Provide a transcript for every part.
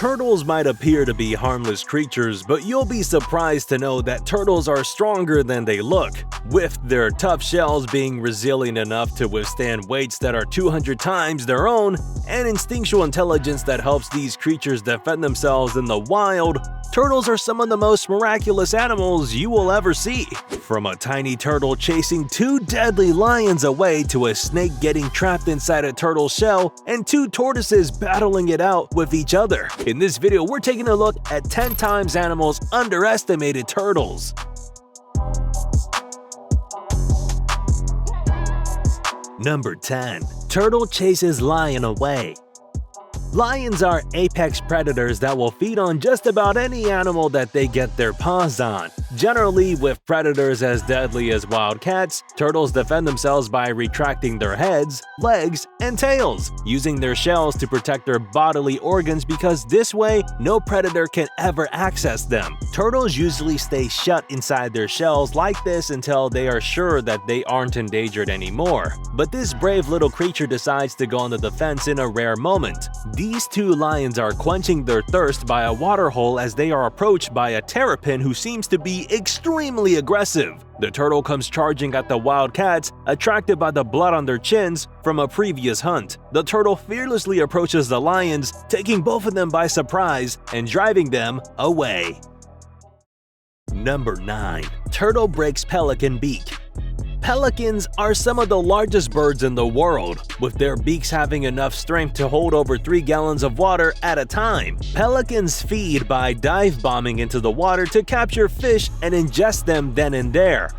Turtles might appear to be harmless creatures, but you'll be surprised to know that turtles are stronger than they look, with their tough shells being resilient enough to withstand weights that are 200 times their own, and instinctual intelligence that helps these creatures defend themselves in the wild. Turtles are some of the most miraculous animals you will ever see. From a tiny turtle chasing two deadly lions away to a snake getting trapped inside a turtle's shell and two tortoises battling it out with each other. In this video, we're taking a look at 10 times animals underestimated turtles. Number 10. Turtle chases lion away. Lions are apex predators that will feed on just about any animal that they get their paws on. Generally, with predators as deadly as wild cats, turtles defend themselves by retracting their heads, legs, and tails, using their shells to protect their bodily organs because this way, no predator can ever access them. Turtles usually stay shut inside their shells like this until they are sure that they aren't endangered anymore. But this brave little creature decides to go on the defense in a rare moment. These two lions are quenching their thirst by a waterhole as they are approached by a terrapin who seems to be extremely aggressive. The turtle comes charging at the wild cats, attracted by the blood on their chins from a previous hunt. The turtle fearlessly approaches the lions, taking both of them by surprise and driving them away. Number 9. Turtle breaks pelican beak. Pelicans are some of the largest birds in the world, with their beaks having enough strength to hold over 3 gallons of water at a time. Pelicans feed by dive bombing into the water to capture fish and ingest them then and there.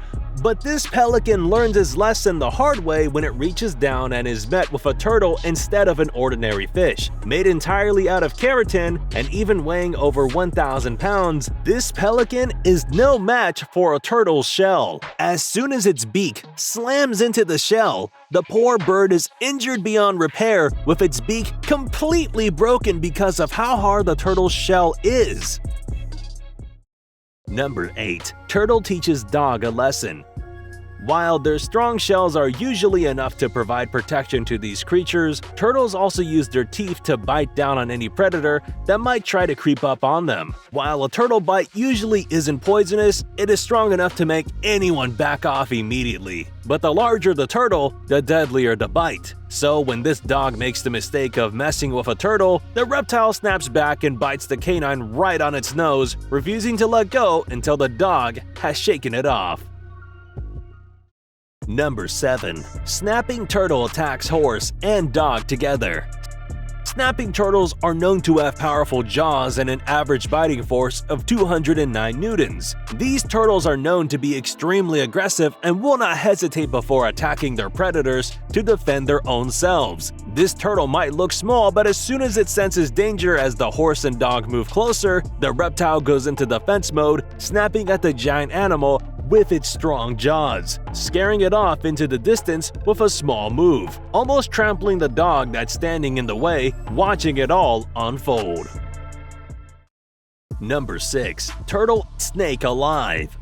But this pelican learns its lesson the hard way when it reaches down and is met with a turtle instead of an ordinary fish. Made entirely out of keratin and even weighing over 1,000 pounds, this pelican is no match for a turtle's shell. As soon as its beak slams into the shell, the poor bird is injured beyond repair, with its beak completely broken because of how hard the turtle's shell is. Number 8. Turtle teaches dog a lesson. While their strong shells are usually enough to provide protection to these creatures, turtles also use their teeth to bite down on any predator that might try to creep up on them. While a turtle bite usually isn't poisonous, it is strong enough to make anyone back off immediately. But the larger the turtle, the deadlier the bite. So when this dog makes the mistake of messing with a turtle, the reptile snaps back and bites the canine right on its nose, refusing to let go until the dog has shaken it off. Number 7. Snapping turtle attacks horse and dog together. Snapping turtles are known to have powerful jaws and an average biting force of 209 newtons. These turtles are known to be extremely aggressive and will not hesitate before attacking their predators to defend their own selves. This turtle might look small, but as soon as it senses danger as the horse and dog move closer, the reptile goes into defense mode, snapping at the giant animal with its strong jaws, scaring it off into the distance with a small move, almost trampling the dog that's standing in the way, watching it all unfold. Number 6. Turtle snake alive.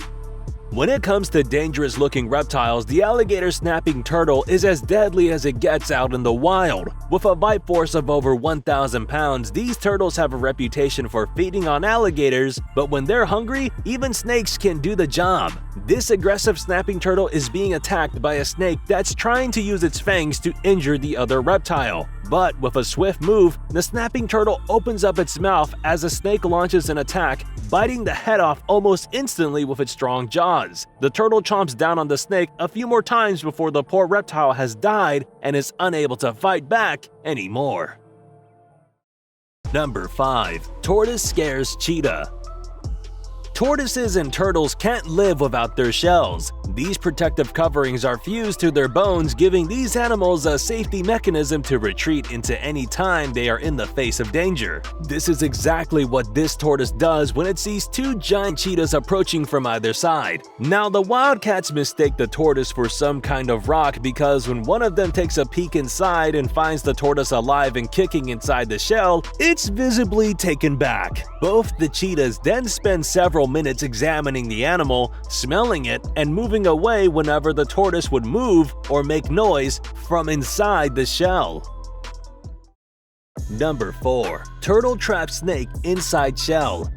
When it comes to dangerous-looking reptiles, the alligator snapping turtle is as deadly as it gets out in the wild. With a bite force of over 1,000 pounds, these turtles have a reputation for feeding on alligators, but when they're hungry, even snakes can do the job. This aggressive snapping turtle is being attacked by a snake that's trying to use its fangs to injure the other reptile. But with a swift move, the snapping turtle opens up its mouth as the snake launches an attack, biting the head off almost instantly with its strong jaws. The turtle chomps down on the snake a few more times before the poor reptile has died and is unable to fight back anymore. Number 5. Tortoise scares cheetah. Tortoises and turtles can't live without their shells. These protective coverings are fused to their bones, giving these animals a safety mechanism to retreat into any time they are in the face of danger. This is exactly what this tortoise does when it sees two giant cheetahs approaching from either side. Now, the wildcats mistake the tortoise for some kind of rock because when one of them takes a peek inside and finds the tortoise alive and kicking inside the shell, it's visibly taken back. Both the cheetahs then spend several minutes examining the animal, smelling it, and moving away whenever the tortoise would move or make noise from inside the shell. Number 4. Turtle traps snake inside shell.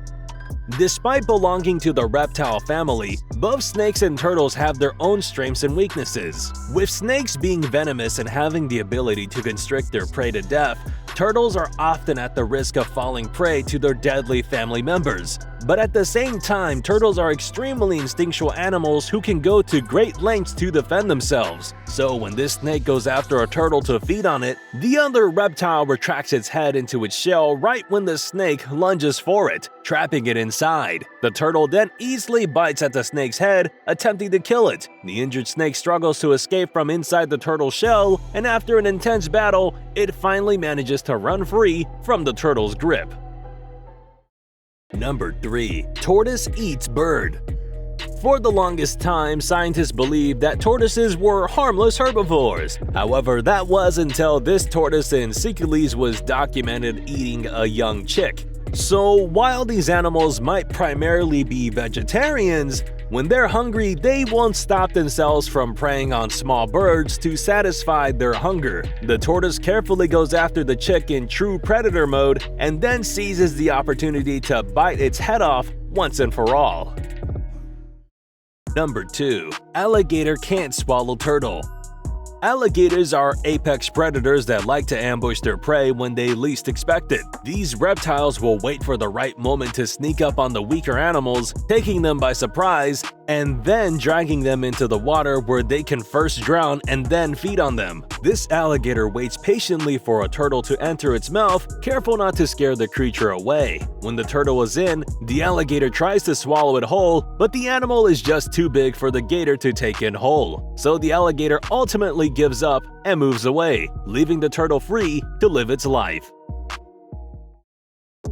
Despite belonging to the reptile family, both snakes and turtles have their own strengths and weaknesses. With snakes being venomous and having the ability to constrict their prey to death, turtles are often at the risk of falling prey to their deadly family members. But at the same time, turtles are extremely instinctual animals who can go to great lengths to defend themselves. So when this snake goes after a turtle to feed on it, the other reptile retracts its head into its shell right when the snake lunges for it, trapping it inside. The turtle then easily bites at the snake's head, attempting to kill it. The injured snake struggles to escape from inside the turtle's shell, and after an intense battle, it finally manages to run free from the turtle's grip. Number 3. Tortoise eats bird. For the longest time, scientists believed that tortoises were harmless herbivores. However, that was until this tortoise in Seychelles was documented eating a young chick. So while these animals might primarily be vegetarians, when they're hungry, they won't stop themselves from preying on small birds to satisfy their hunger. The tortoise carefully goes after the chick in true predator mode and then seizes the opportunity to bite its head off once and for all. Number 2. Alligator can't swallow turtle. Alligators are apex predators that like to ambush their prey when they least expect it. These reptiles will wait for the right moment to sneak up on the weaker animals, taking them by surprise, and then dragging them into the water where they can first drown and then feed on them. This alligator waits patiently for a turtle to enter its mouth, careful not to scare the creature away. When the turtle is in, the alligator tries to swallow it whole, but the animal is just too big for the gator to take in whole. So the alligator ultimately gives up and moves away, leaving the turtle free to live its life.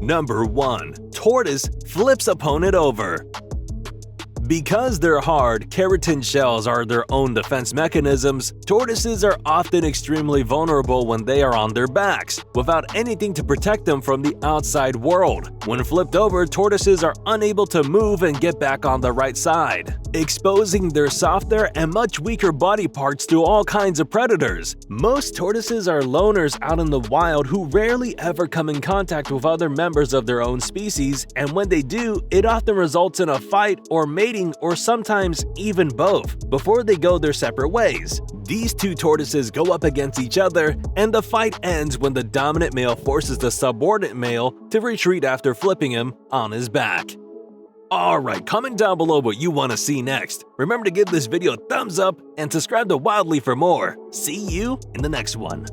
Number 1. Tortoise flips opponent over. Because they're hard, keratin shells are their own defense mechanisms, tortoises are often extremely vulnerable when they are on their backs, without anything to protect them from the outside world. When flipped over, tortoises are unable to move and get back on the right side, exposing their softer and much weaker body parts to all kinds of predators. Most tortoises are loners out in the wild who rarely ever come in contact with other members of their own species, and when they do, it often results in a fight or mating, or sometimes even both, before they go their separate ways. These two tortoises go up against each other, and the fight ends when the dominant male forces the subordinate male to retreat after flipping him on his back. Alright, comment down below what you want to see next. Remember to give this video a thumbs up and subscribe to Wildly for more. See you in the next one.